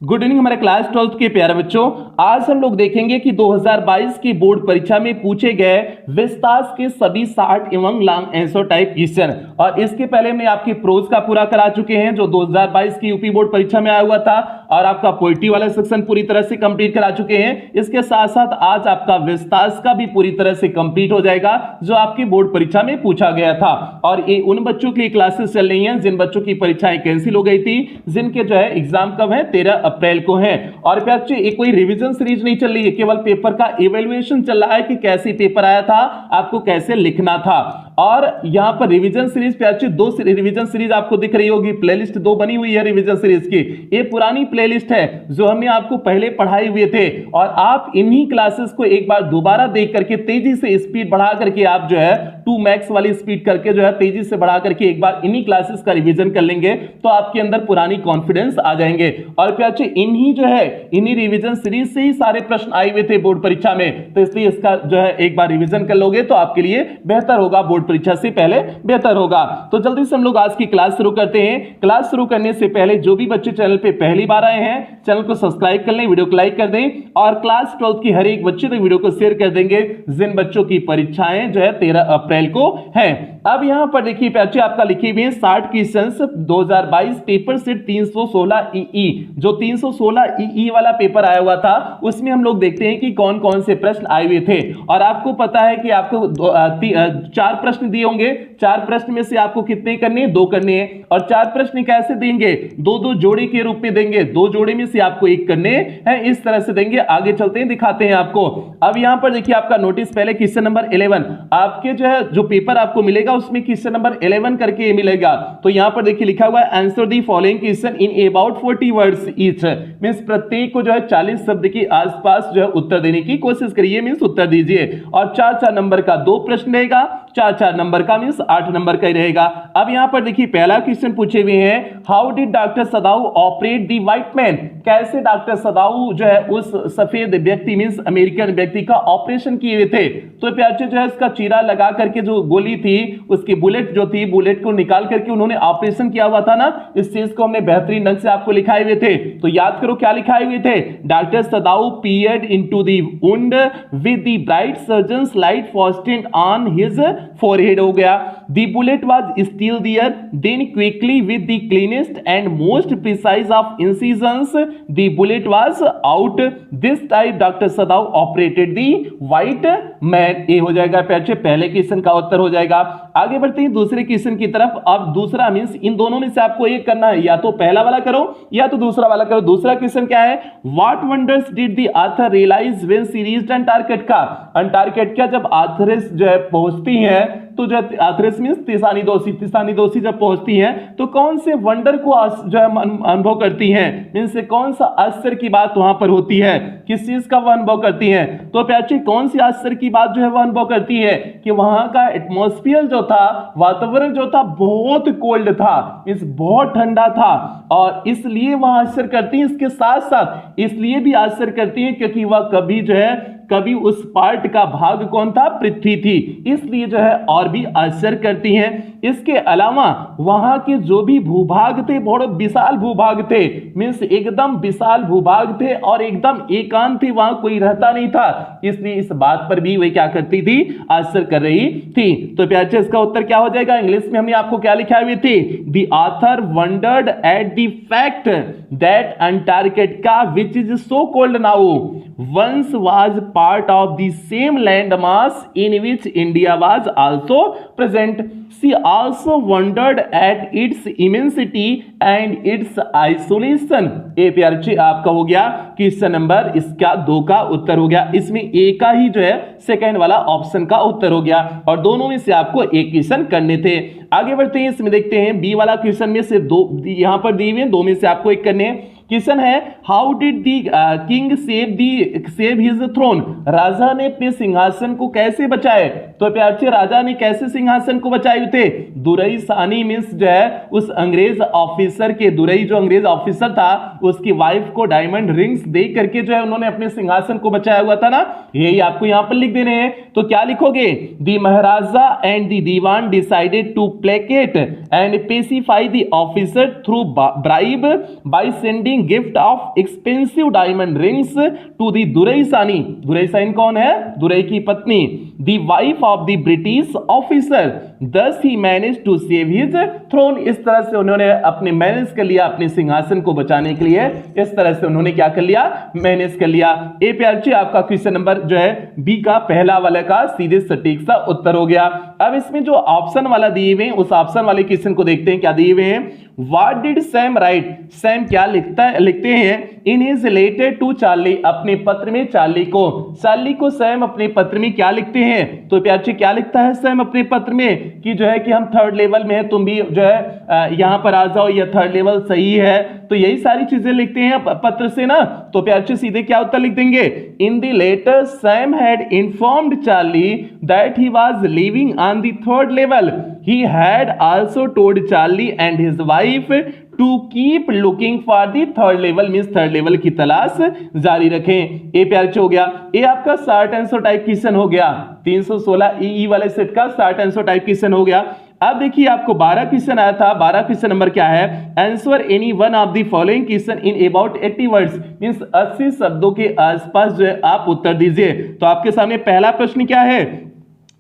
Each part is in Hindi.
गुड इवनिंग हमारे क्लास 12th के प्यारे बच्चों। आज हम लोग देखेंगे कि 2022 की बोर्ड परीक्षा में पूछे गए विस्तार के सभी 60 एवं लॉन्ग आंसर टाइप क्वेश्चन। और इसके पहले मैं आपकी प्रोज का पूरा करा चुके हैं जो 2022 की यूपी बोर्ड परीक्षा में आया हुआ था, और आपका पोइट्री वाला सेक्शन पूरी तरह से कंप्लीट करा चुके हैं। इसके साथ साथ आज आपका विस्तार का भी पूरी तरह से कंप्लीट हो जाएगा जो आपकी बोर्ड परीक्षा में पूछा गया था। और ये उन बच्चों के लिए क्लासेस चल रही हैं जिन बच्चों की परीक्षाएं कैंसिल हो गई थी, जिनके जो है एग्जाम कब है 13 अप्रैल को है। और बच्चों ये कोई रिवीजन सीरीज नहीं चल रही है, केवल पेपर का इवैल्यूएशन चल रहा है कि कैसे पेपर आया था, आपको कैसे लिखना था। और यहां पर रिवीजन सीरीज पे दो रिवीजन सीरीज आपको दिख रही होगी, प्लेलिस्ट दो बनी हुई है रिवीजन सीरीज की। ये पुरानी प्लेलिस्ट है जो हमने आपको पहले पढ़ाए हुए थे, और आप इन्हीं क्लासेस को एक बार दोबारा देख करके तेजी से स्पीड बढ़ा करके आप जो है 2 मैक्स वाली स्पीड करके जो है तेजी से बढ़ा करके एक बार इन्हीं क्लासेस का रिवीजन कर लेंगे तो आपके अंदर पुरानी कॉन्फिडेंस आ जाएंगे। और इन्हीं जो है इन्हीं रिवीजन सीरीज से ही सारे प्रश्न आए हुए थे बोर्ड परीक्षा में, तो इसलिए इसका जो है एक बार रिवीजन कर लोगे तो आपके लिए बेहतर होगा, बोर्ड परीक्षा से पहले बेहतर होगा। तो जल्दी से हम लोग आज की क्लास शुरू करते हैं। क्लास शुरू करने से पहले जो भी बच्चे चैनल पे पहली बार आए हैं चैनल को सब्सक्राइब कर लें, वीडियो को लाइक कर दें, और क्लास 12 की हर एक बच्चे तक वीडियो को शेयर कर देंगे जिन बच्चों की परीक्षाएं जो है 13 अप्रैल को है। अब यहां पर देखिए बच्चे आपका लिखे हुए हैं 60 क्वेश्चंस 2022 पेपर सेट 316 ई। जो 316 ई वाला पेपर आया हुआ था उसमें हम लोग देखते हैं कि कौन कौन से प्रश्न आए हुए थे। और आपको पता है कि आपको 4 प्रश्न दिए होंगे, 4 प्रश्न में से आपको कितने करने हैं, 2 करने हैं। और 4 प्रश्न कैसे देंगे, 2-2 जोड़े के रूप में देंगे, 2 जोड़े में से आपको 1 करने हैं, इस तरह से देंगे। आगे चलते हैं, दिखाते हैं आपको। अब यहां पर देखिए आपका नोटिस पहले क्वेश्चन नंबर 11 आपके जो है जो पेपर आपको मिलेगा उसमें क्वेश्चन नंबर 11 करके मिलेगा। तो यहां पर देखिए लिखा हुआ है answer the following question in about 40 words each. Means प्रत्येक को जो है 40 शब्द के आसपास जो है उत्तर देने की कोशिश करिए, मींस उत्तर दीजिए। और 4-4 नंबर का 2 प्रश्न रहेगा, 4-4 नंबर का मींस 8 नंबर का ही रहेगा। अब यहां पर देखिए पहला क्वेश्चन पूछे हुए हैं, how did doctor Sadao operate the white man. कैसे डॉक्टर सदाऊ जो है उस सफेद व्यक्ति मींस अमेरिकन व्यक्ति का ऑपरेशन किए हुए थे। तो प्यारे जो है इसका चीरा लगा करके जो गोली थी उसकी बुलेट जो थी, बुलेट को निकाल करके उन्होंने ऑपरेशन किया हुआ था ना, इस चीज को हमने बेहतरीन ढंग से आपको लिखाए हुए थे। तो याद करो क्या लिखाए हुए थे, doctor Sadao peered into the wound with the bright surgeon's light fasted on his forehead. हो गया, the bullet was still there then quickly with the cleanest and most precise of incisions the bullet was out. This type doctor Sadao operated the white man. ये हो जाएगा पहले क्वेश्चन का उत्तर हो जाएगा। आगे बढ़ते हैं दूसरे क्वेश्चन की तरफ। अब दूसरा मींस इन दोनों में से आपको एक करना है, या तो पहला वाला करो या तो दूसरा वाला करो। दूसरा क्वेश्चन क्या है, what wonders did the author realize when she reached Antarctica. Antarctica जब ऑथरेस जो है पहुंचती है तो जो ऑथरेस मींस तिसानी दोषी जब पहुंचती हैं तो कौन से वंडर को जो है अनुभव करती हैं, मींस से कौन सा आश्चर्य की बात वहां पर होती है, किस चीज का वह अनुभव करती हैं। तो प्यारे कौन सी आश्चर्य की बात जो है वह अनुभव करती है कि वहां का एटमॉस्फेयर जो था, वातावरण जो था बहुत कोल्ड था, मींस बहुत ठंडा था, और इसलिए वह आश्चर्य करती हैं। इसके साथ साथ इसलिए भी आश्चर्य करती हैं क्योंकि वह कभी उस पार्ट का भाग कौन था, पृथ्वी थी, इसलिए जो है और भी आश्चर्य करती हैं। इसके अलावा वहां के जो भी भूभाग थे बहुत विशाल भूभाग थे, मींस एकदम विशाल भूभाग थे और एकदम एकांत थे, वहां कोई रहता नहीं था, इसलिए इस बात पर भी वह क्या करती थी, आश्चर्य कर रही थी। तो प्यारे इसका उत्तर क्या हो जाएगा, इंग्लिश में हमने आपको क्या लिखा हुई थी, the author wondered at the fact that Antarctica which is so cold now once was part of the same landmass in which India was also present. She also wondered at its immensity and its isolation. ए प्यारे आपका हो गया क्वेश्चन नंबर इसका 2 का उत्तर हो गया। इसमें ए का ही जो है सेकंड वाला ऑप्शन का उत्तर हो गया, और दोनों में से आपको एक क्वेश्चन करने थे। आगे बढ़ते हैं, इसमें देखते हैं बी वाला क्वेश्चन में से 2 यहां पर दिए हुए हैं, 2 में से आपको एक करने हैं। क्वेश्चन है, how did the king save his throne. राजा ने अपने सिंहासन को कैसे बचाए। तो प्यारे राजा ने कैसे सिंहासन को बचाए थे, दुरई सानी मींस जो है उस अंग्रेज ऑफिसर के, दुरई जो अंग्रेज ऑफिसर था उसकी वाइफ को डायमंड रिंग्स दे करके जो है उन्होंने अपने सिंहासन को बचाया हुआ था ना, यही आपको यहां पर लिख देने हैं। तो क्या लिखोगे, the maharaja and the dewan decided to placate and pacify the officer through bribe by sending giving gift of expensive diamond rings to the Duraisani. Duraisani कौन है? दुरई की पत्नी। The wife of the British officer, thus he manage to save his throne. इस तरह से उन्होंने अपने मैनेज कर लिया, अपने सिंहासन को बचाने के लिए इस तरह से उन्होंने क्या कर लिया? मैनेज कर लिया। ए प्यार आपका क्वेश्चन नंबर जो है बी का पहला वाला का सीधे सटीक सा उत्तर हो गया। अब इसमें जो ऑप्शन वाला दिए हुए हैं उस ऑप्शन वाले क्वेश्चन को देखते हैं क्या दिए हुए हैं। What did Sam write? Sam क्या लिखते हैं in his letter to Charlie, अपने पत्र में चार्ली को सैम अपने पत्र में क्या लिखते हैं? तो प्यार क्या लिखता है सैम अपने पत्र में कि जो है कि हम थर्ड लेवल में है, तुम भी जो है यहां पर आ जाओ, यह थर्ड लेवल सही है। तो यही सारी चीजें लिखते हैं पत्र से ना। तो प्यार सीधे क्या उत्तर लिख देंगे? In the letter Sam had informed Charlie that he was living on the third level. He had also told Charlie and his wife to keep looking for the third level, means third level की तलाश जारी रखें। ए प्यार हो गया। ए आपका शॉर्ट आंसर टाइप क्वेश्चन हो गया। 316 ई वाले सेट का शॉर्ट आंसर टाइप क्वेश्चन हो गया। अब देखिए आपको 12 क्वेश्चन आया था। 12 क्वेश्चन नंबर क्या है? Answer any one of the following question in about 80 words, means 80 शब्दों के आसपास जो है आप उत्तर दीजिए। तो आपके सामने पहला प्रश्न क्या है?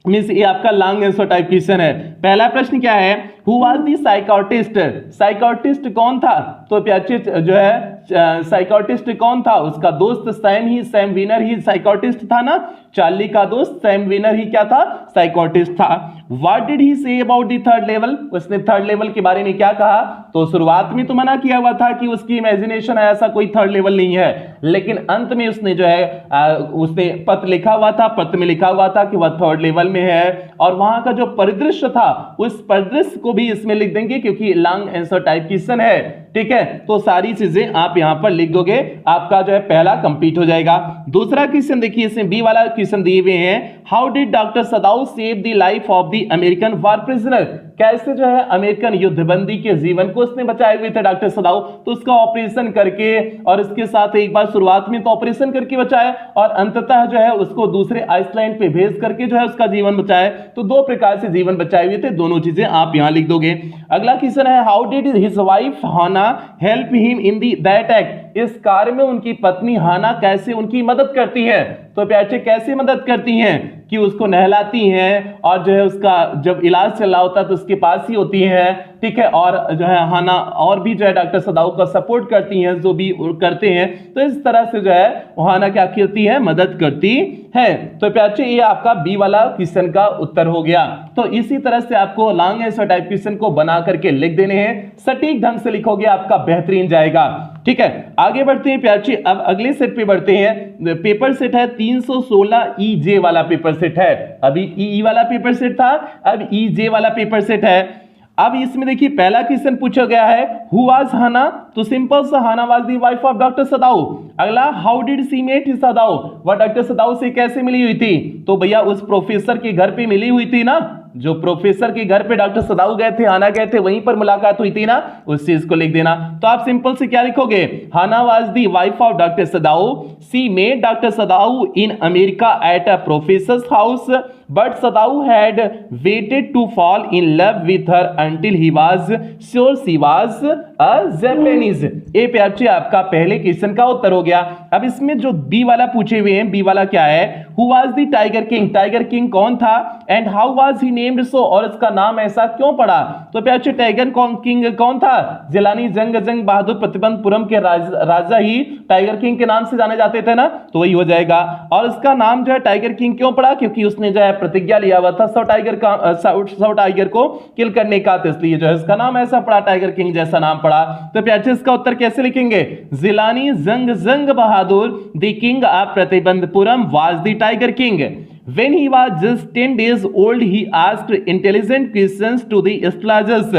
मींस ये आपका लॉन्ग आंसर टाइप क्वेश्चन है। पहला प्रश्न क्या है? Who was the psychiatrist? Psychiatrist कौन था? तो प्याचे जो है साइकोटिस्ट कौन था? उसका दोस्त सैम वीनर ही साइकोटिस्ट था ना। चार्ली का दोस्त सैम वीनर ही क्या था? साइकोटिस्ट था। What did he say about the third level? उसने थर्ड लेवल के बारे में क्या कहा? तो शुरुआत में तो मना किया हुआ था कि उसकी इमेजिनेशन है, ऐसा कोई थर्ड लेवल नहीं है, लेकिन अंत में उसने जो है उसने पत्र लिखा हुआ था, पत्र में लिखा हुआ था कि वह थर्ड लेवल में है। और वहां का जो परिदृश्य था उस परिदृश्य को भी इसमें लिख देंगे क्योंकि लॉन्ग आंसर टाइप क्वेश्चन है। ठीक है, तो सारी चीजें आप यहां पर लिख दोगे, आपका जो है पहला कंप्लीट हो जाएगा। दूसरा क्वेश्चन देखिए, इसमें बी वाला क्वेश्चन दिए हुए हैं। How did doctor Sadao save the life of the American war prisoner? कैसे जो है अमेरिकन युद्धबंदी के जीवन को उसने बचाए हुए थे डॉक्टर सदाऊ? तो उसका ऑपरेशन करके, और इसके साथ एक बार शुरुआत में तो ऑपरेशन करके बचाया और अंततः जो है उसको दूसरे आइसलैंड पे भेज करके जो है उसका जीवन बचाया। तो दो प्रकार से जीवन बचाए हुए थे, दोनों चीजें आप यहां लिख दोगे। अगला क्वेश्चन है, how did his wife Hana help him in that act? इस कार्य में उनकी पत्नी हाना कैसे उनकी मदद करती है? तो प्याचे कैसे मदद करती हैं कि उसको नहलाती हैं और जो है उसका जब इलाज चल रहा होता है तो उसके पास ही होती है। ठीक है, और जो है हाना और भी जो है डॉक्टर सदाऊ का सपोर्ट करती हैं, जो भी करते हैं। तो इस तरह से जो है हाना क्या करती है? मदद करती है। तो प्याचे ये आपका बी वाला क्वेश्चन का उत्तर हो गया। तो इसी तरह से आपको लॉन्ग आंसर टाइप क्वेश्चन को बना करके लिख देने हैं, सटीक ढंग से लिखोगे आपका बेहतरीन जाएगा। ठीक है, आगे बढ़ते हैं प्याची। अब अगले सेट पे बढ़ते हैं। पेपर सेट है 316 ईजे वाला पेपर सेट है। अभी ई वाला पेपर सेट था, अब ईजे वाला पेपर सेट है। अब इसमें देखिए पहला क्वेश्चन पूछा गया है, हु वाज हाना? तो सिंपल सा, Hana was the wife of doctor Sadao. अगला, how did she met Sadao? वह डॉक्टर सदाऊ से कैसे मिली हुई थी? तो भैया उस प्रोफेसर के घर पे मिली हुई थी ना, जो प्रोफेसर के घर पे डॉक्टर सदाऊ गए थे, हाना गए थे, वहीं पर मुलाकात हुई थी ना, उस चीज को लिख देना। तो आप सिंपल से क्या लिखोगे? Hana was the wife of doctor Sadao, she met doctor Sadao in America at a professor's house, but Sadao had waited to fall in love with her until he was sure she was a Japanese। ए प्यारे आपका पहले क्वेश्चन का उत्तर हो गया। अब इसमें जो बी वाला पूछे हुए हैं, बी वाला क्या है? Who was the Tiger King? Tiger king कौन था? And how was he named so? और इसका नाम ऐसा क्यों पड़ा? तो प्यारे टाइगर किंग कौन था? जिलानी जंग बहादुर प्रतिबंधपुरम के राजा ही टाइगर किंग के नाम से जाने जाते थे ना, तो वही हो जाएगा। और इसका नाम जो है टाइगर किंग क्यों पड़ा? क्योंकि उसने जो है प्रतिज्ञा लिया हुआ था 100 टाइगर को किल करने का, तो इसलिए जो है इसका नाम ऐसा पड़ा, टाइगर किंग जैसा नाम पड़ा। तो प्यारे इसका उत्तर कैसे लिखेंगे? Jilani Jung Bahadur the king of Pratibandhapuram was the tiger king. When he was just 10 days old, he asked intelligent questions to the astrologers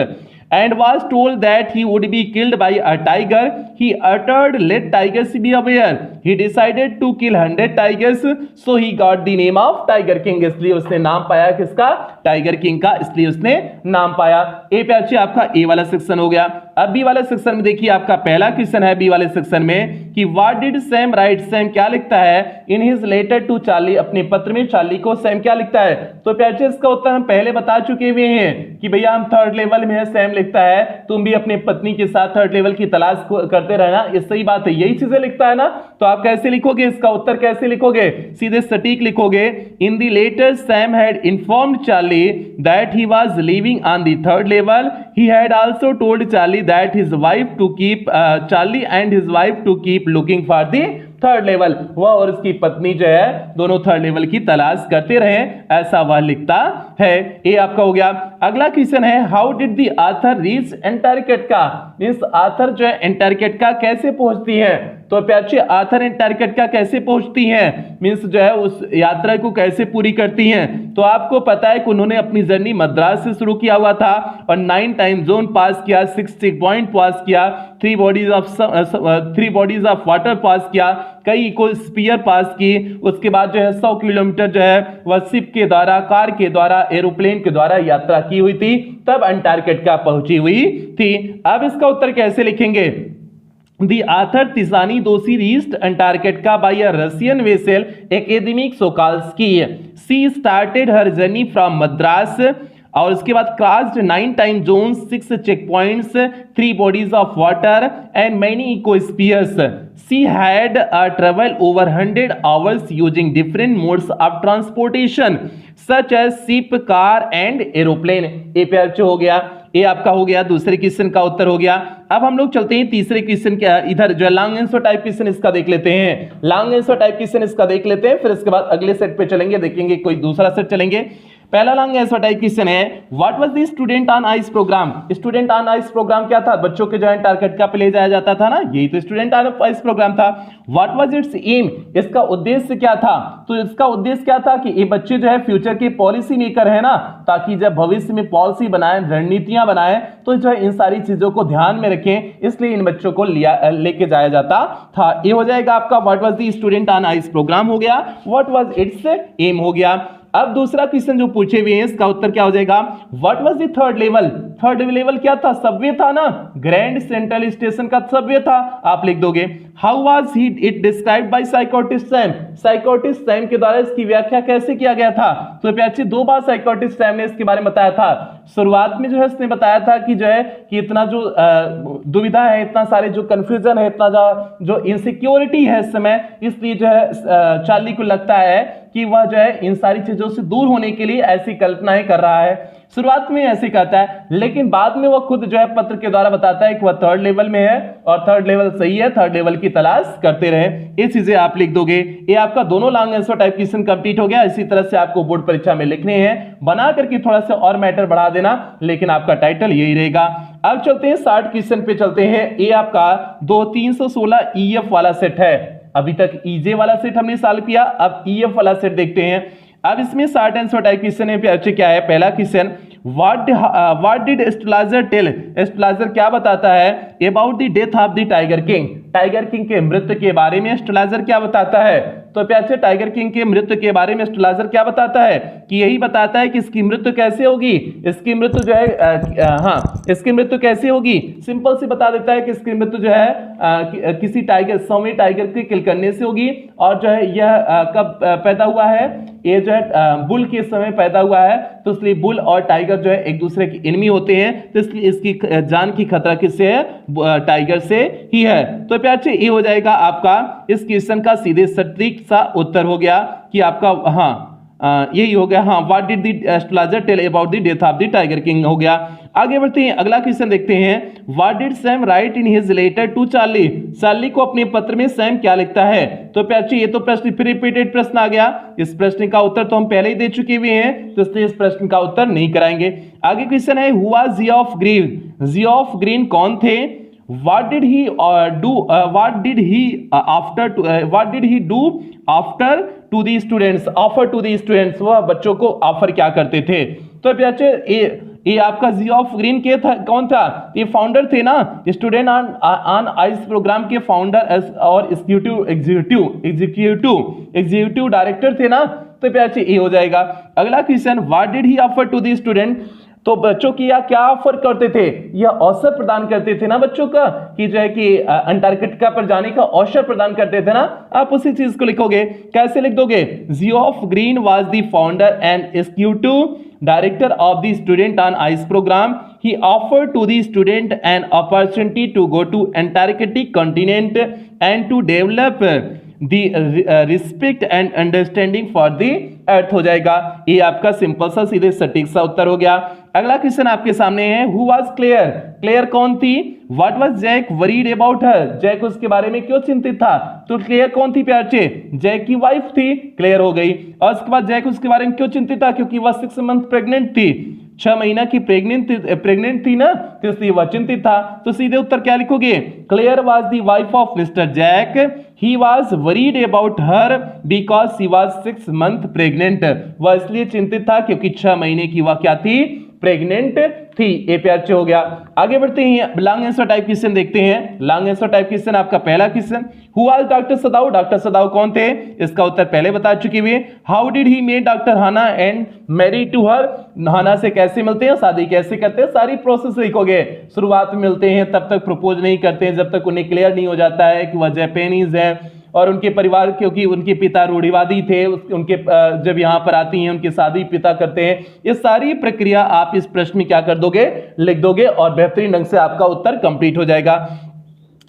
and was told that he would be killed by a tiger. He uttered, "Let tigers be aware." He decided to kill 100 tigers, so he got the name of Tiger King। इसलिए उसने नाम पाया किसका? टाइगर किंग का, इसलिए उसने नाम पाया। ए प्यारे आपका ए वाला सेक्शन हो गया। अब बी वाले सेक्शन में देखिए, आपका पहला क्वेश्चन है बी वाले सेक्शन में कि what did Sam write, Sam क्या लिखता है in his letter to Charlie, अपने पत्र में चार्ली को सैम क्या लिखता है। तो प्यारे इसका उत्तर हम पहले बता चुके हुए हैं कि भैया हम थर्ड लेवल में है, सैम लिखता है तुम भी अपने पत्नी के साथ थर्ड लेवल की तलाश करते रहना, ये सही बात है, यही चीजें लिखता है ना। तो आप कैसे लिखोगे, इसका उत्तर कैसे लिखोगे, सीधे सटीक लिखोगे। In the letter Sam had informed Charlie that he was living on the third level, he had also told Charlie that his wife to keep Charlie and his wife to keep looking for the third level, वह और उसकी पत्नी जो है दोनों थर्ड लेवल की तलाश करते रहे, ऐसा वह लिखता है। ये आपका हो गया। अगला क्वेश्चन है how did the author reach Antarctica, means author जो है एंटार्क्टिका कैसे पहुंचती है। तो प्यारे आथर एंटार्क्टिका कैसे पहुंचती हैं, मींस जो है उस यात्रा को कैसे पूरी करती हैं। तो आपको पता है कि उन्होंने अपनी जर्नी मद्रास से शुरू किया हुआ था और 9 टाइम जोन पास किया, 6 चेक पॉइंट पास किया, 3 बॉडीज ऑफ वाटर पास किया, कई इको स्पीयर पास की, उसके बाद जो है 100 किलोमीटर जो है वह शिप के द्वारा, कार के द्वारा, एरोप्लेन के द्वारा यात्रा की हुई थी, तब अंटार्कटिका पहुंची हुई थी। अब इसका उत्तर कैसे लिखेंगे। The author Tizani Doshi reached Antarctica by a Russian vessel Akademik Sokolsky. She started her journey from Madras और उसके बाद crossed 9 time zones, 6 check points, 3 bodies of water and many ecospheres. She had travel over 100 hours using different modes of transportation such as ship, car and aeroplane. ए प्यार हो गया, ये आपका हो गया, दूसरे क्वेश्चन का उत्तर हो गया। अब हम लोग चलते हैं तीसरे क्वेश्चन के इधर, जो लॉन्ग आंसर टाइप क्वेश्चन इसका देख लेते हैं। लॉन्ग आंसर टाइप क्वेश्चन इसका देख लेते हैं, फिर इसके बाद अगले सेट पे चलेंगे, देखेंगे कोई दूसरा सेट चलेंगे। पहला लॉन्ग आंसर टाइप क्वेश्चन है what was the student on ice program. Student on ice program क्या था, बच्चों के जो अंटार्कटिका पे ले जाया जाता था ना, यही तो स्टूडेंट ऑन आइस प्रोग्राम था। व्हाट वाज इट्स एम, इसका उद्देश्य क्या था। तो इसका उद्देश्य क्या था कि ये बच्चे जो है फ्यूचर के पॉलिसी मेकर है ना, ताकि जब भविष्य में पॉलिसी बनाए, रणनीतियां बनाए, तो जो है इन सारी चीजों को ध्यान में रखें, इसलिए इन बच्चों को लेके जाया जाता था। ये हो जाएगा आपका what was the student on ice program हो गया, व्हाट वाज इट्स एम हो गया। अब दूसरा क्वेश्चन जो पूछे हुए हैं इसका उत्तर क्या हो जाएगा, what was the third level. Third level क्या था, सबवे था ना, ग्रैंड सेंट्रल स्टेशन का सबवे था, आप लिख दोगे। How was he it described by psychiatrist Sam, psychiatrist Sam के द्वारा इसकी व्याख्या कैसे किया गया था। तो प्यारे 2 बार साइकोटिस्ट सैम ने इसके बारे में बताया था। शुरुआत में जो है उसने बताया था कि जो है कि इतना जो दुविधा है, इतना सारे जो कंफ्यूजन है, इतना जो इनसिक्योरिटी है इस समय, इसलिए जो है चार्ली को लगता है कि वह जो है इन सारी चीजों से दूर होने के लिए ऐसी कल्पनाएं कर रहा है। शुरुआत में ऐसे कहता है, लेकिन बाद में वह खुद जो है पत्र के द्वारा बताता है कि वह थर्ड लेवल में है और थर्ड लेवल सही है, थर्ड लेवल की तलाश करते रहे। ये चीजें आप लिख दोगे। ये आपका दोनों long answer type question complete हो गया। इसी तरह से आपको बोर्ड परीक्षा में लिखने हैं, बना करके थोड़ा सा और मैटर बढ़ा देना, लेकिन आपका टाइटल यही रहेगा। अब चलते हैं 60 क्वेश्चन पे चलते हैं। ये आपका 316 ईएफ वाला सेट है। अभी तक ईजे वाला सेट हमने सॉल्व किया, अब ईएफ वाला सेट देखते हैं। अब इसमें 60 आंसर टाइप क्वेश्चन है। प्यारे क्या है पहला question, what did astrologer tell, astrologer क्या बताता है about the death of the tiger king, tiger king के मृत्यु के बारे में एस्ट्रोलॉजर क्या बताता है। तो प्यारे टाइगर किंग के मृत्यु के बारे में एस्ट्रोलॉजर क्या बताता है कि यही बताता है कि इसकी मृत्यु कैसे होगी। इसकी मृत्यु जो है इसकी मृत्यु कैसे होगी, सिंपल सी बता देता है कि इसकी मृत्यु जो है किसी टाइगर, सौम्य टाइगर के किल करने से होगी। और जो है यह कब पैदा हुआ है, ये जो है बुल के समय पैदा हुआ है, तो इसलिए बुल और टाइगर जो है एक दूसरे के एनिमी होते हैं, तो इसलिए इसकी जान की खतरा किससे है, टाइगर से ही है। तो प्यारे ये हो जाएगा आपका इस क्वेश्चन का सीधे सटीक सा उत्तर हो गया कि आपका यही हो गया। What did the astrologer tell about the death of the tiger king हो गया। आगे बढ़ते हैं, अगला क्वेश्चन देखते हैं। What did Sam write in his letter to Charlie, Charlie को अपने पत्र में सैम क्या लिखता है। तो प्यारे ये तो प्रश्न फिर रिपीटेड प्रश्न आ गया, इस प्रश्न का उत्तर तो हम पहले ही दे चुके हुए हैं, तो इसलिए इस प्रश्न का उत्तर नहीं कराएंगे। आगे क्वेश्चन है who was Geoff green, Geoff green कौन थे। What did he do? What did he do after to the students? Offer to the students, वह बच्चों को ऑफर क्या करते थे। तो प्यारे ये आपका जियोफ ग्रीन के था, कौन था, ये फाउंडर थे ना, स्टूडेंट ऑन आइस प्रोग्राम के फाउंडर और एग्जीक्यूटिव डायरेक्टर थे ना। तो प्यारे ये हो जाएगा। अगला question, what did he offer to the student. तो बच्चों की यह क्या ऑफर करते थे, यह अवसर प्रदान करते थे ना बच्चों का, कि जो है कि अंटार्कटिका पर जाने का अवसर प्रदान करते थे ना। आप उसी चीज को लिखोगे, कैसे लिख दोगे, Geoff green was the founder and executive director of the student on ice program. He offered to the student an opportunity to go to Antarctic continent and to develop the respect and understanding for the earth हो जाएगा। ये आपका सिंपल सा सीधे सटीक सा उत्तर हो गया। अगला क्वेश्चन आपके सामने है, हु वाज क्लेयर, क्लेयर कौन थी, what was Jack worried about her, Jack उसके बारे में क्यों चिंतित था, तो क्लेयर कौन थी प्यारचे, जैक की वाइफ थी, क्लियर हो गई। और उसके बाद जैक उसके बारे में क्यों चिंतित था, क्योंकि वह 6 मंथ प्रेग्नेंट थी, 6 महीना की प्रेग्नेंट थी ना, तो इसलिए वह चिंतित था। तो सीधे उत्तर क्या लिखोगे, Claire was the wife of mister Jack, he was worried about her because she was 6 month pregnant, वह इसलिए चिंतित था क्योंकि 6 महीने की वह क्या थी, प्रेग्नेंट थी। ए प्यार से हो गया। आगे बढ़ते हैं, लॉन्ग आंसर टाइप क्वेश्चन देखते हैं। लॉन्ग आंसर टाइप क्वेश्चन आपका पहला question, who was doctor Sadao, doctor Sadao कौन थे, इसका उत्तर पहले बता चुके हुए। How did he met doctor Hana and marry to her, Hana से कैसे मिलते हैं, शादी कैसे करते हैं, सारी प्रोसेस लिखोगे। शुरुआत में मिलते हैं, तब तक प्रपोज नहीं करते हैं जब तक उन्हें क्लियर नहीं हो जाता है कि वह जापानीज है, और उनके परिवार, क्योंकि उनके पिता रूढ़िवादी थे, उनके जब यहाँ पर आती हैं उनकी शादी पिता करते हैं। ये सारी प्रक्रिया आप इस प्रश्न में क्या कर दोगे, लिख दोगे, और बेहतरीन ढंग से आपका उत्तर कंप्लीट हो जाएगा।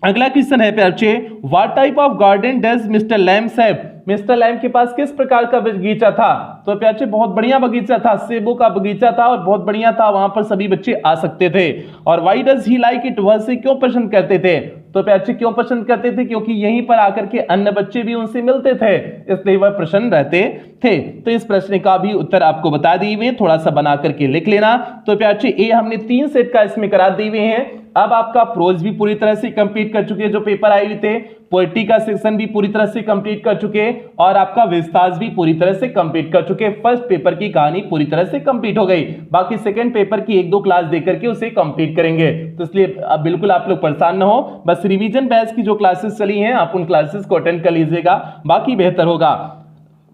अगला क्वेश्चन है प्यारे, what type of garden does mister Lamb's have, mister Lamb के पास किस प्रकार का बगीचा था, तो प्यारे बहुत बढ़िया बगीचा था, सेबों का बगीचा था और बहुत बढ़िया था, वहां पर सभी बच्चे आ सकते थे। और why does he like it, वह से क्यों पसंद करते थे, तो प्यारे क्यों पसंद करते थे, क्योंकि यहीं पर आकर के अन्य बच्चे भी उनसे मिलते थे, इसलिए वह प्रसन्न रहते थे। तो इस प्रश्न का भी उत्तर आपको बता दिए हुए, थोड़ा सा बना करके लिख लेना। तो प्यारे ये हमने 3 सेट का इसमें करा दिए हुए हैं। अब आपका प्रोज भी पूरी तरह से कंप्लीट कर चुके हैं, जो पेपर आए हुए थे, पोएट्री का सेक्शन भी पूरी तरह से कंप्लीट कर चुके, और आपका विस्तार भी पूरी तरह से कंप्लीट कर चुके। फर्स्ट पेपर की कहानी पूरी तरह से कंप्लीट हो गई, बाकी सेकंड पेपर की 1-2 क्लास देकर के उसे कंप्लीट करेंगे। तो इसलिए अब बिल्कुल आप लोग परेशान न हो, बस रिवीजन बैच की जो क्लासेस चली हैं आप उन क्लासेस को अटेंड कर लीजिएगा, बाकी बेहतर होगा,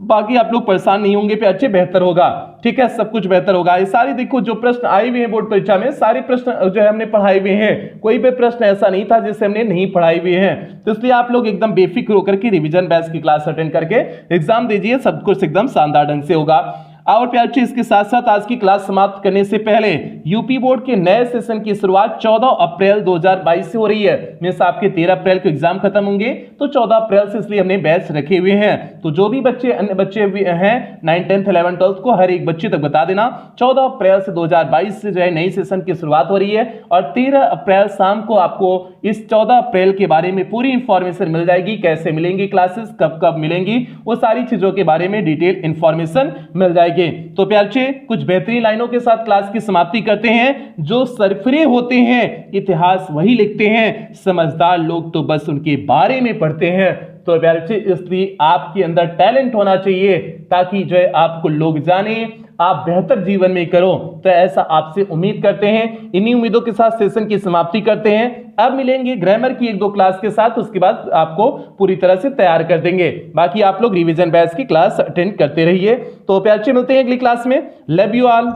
बाकी आप लोग परेशान नहीं होंगे पे, अच्छे बेहतर होगा, ठीक है, सब कुछ बेहतर होगा। ये सारी देखो जो प्रश्न आए हुए हैं बोर्ड परीक्षा में, सारे प्रश्न जो है हमने पढ़ाए हुए हैं, कोई भी प्रश्न ऐसा नहीं था जिसे हमने नहीं पढ़ाए हुए हैं। तो इसलिए आप लोग एकदम बेफिक्र होकर के रिवीजन बैच की क्लास अटेंड करके एग्जाम दीजिए, सब कुछ एकदम शानदार ढंग से होगा। और प्यारे इसके साथ साथ आज की क्लास समाप्त करने से पहले यूपी बोर्ड के नए सेशन की शुरुआत 14 अप्रैल 2022 से हो रही है। मींस आपके 13 अप्रैल को एग्जाम खत्म होंगे, तो 14 अप्रैल से इसलिए हमने बैच रखे हुए हैं। तो जो भी बच्चे अन्य बच्चे हैं 9th 10th 11th 12th को हर एक बच्चे तक बता देना, 14 अप्रैल से 2022 से जो है नई सेशन की शुरुआत हो रही है, और 13 अप्रैल शाम को आपको इस 14 अप्रैल के बारे में पूरी इंफॉर्मेशन मिल जाएगी, कैसे मिलेंगी क्लासेस, कब कब मिलेंगी, वो सारी चीजों के बारे में डिटेल इंफॉर्मेशन मिल जाएगी। तो प्यारे कुछ बेहतरीन लाइनों के साथ क्लास की समाप्ति करते हैं। जो सरफिरे होते हैं इतिहास वही लिखते हैं, समझदार लोग तो बस उनके बारे में पढ़ते हैं। तो प्यारे इसलिए आपके अंदर टैलेंट होना चाहिए, ताकि जो है आपको लोग जाने, आप बेहतर जीवन में करो। तो ऐसा आपसे उम्मीद करते हैं। इन्हीं उम्मीदों के साथ सेशन की समाप्ति करते हैं। अब मिलेंगे ग्रामर की 1-2 क्लास के साथ, उसके बाद आपको पूरी तरह से तैयार कर देंगे। बाकी आप लोग रिवीजन बैच की क्लास अटेंड करते रहिए। तो प्यारे मिलते हैं अगली क्लास में। Love you all.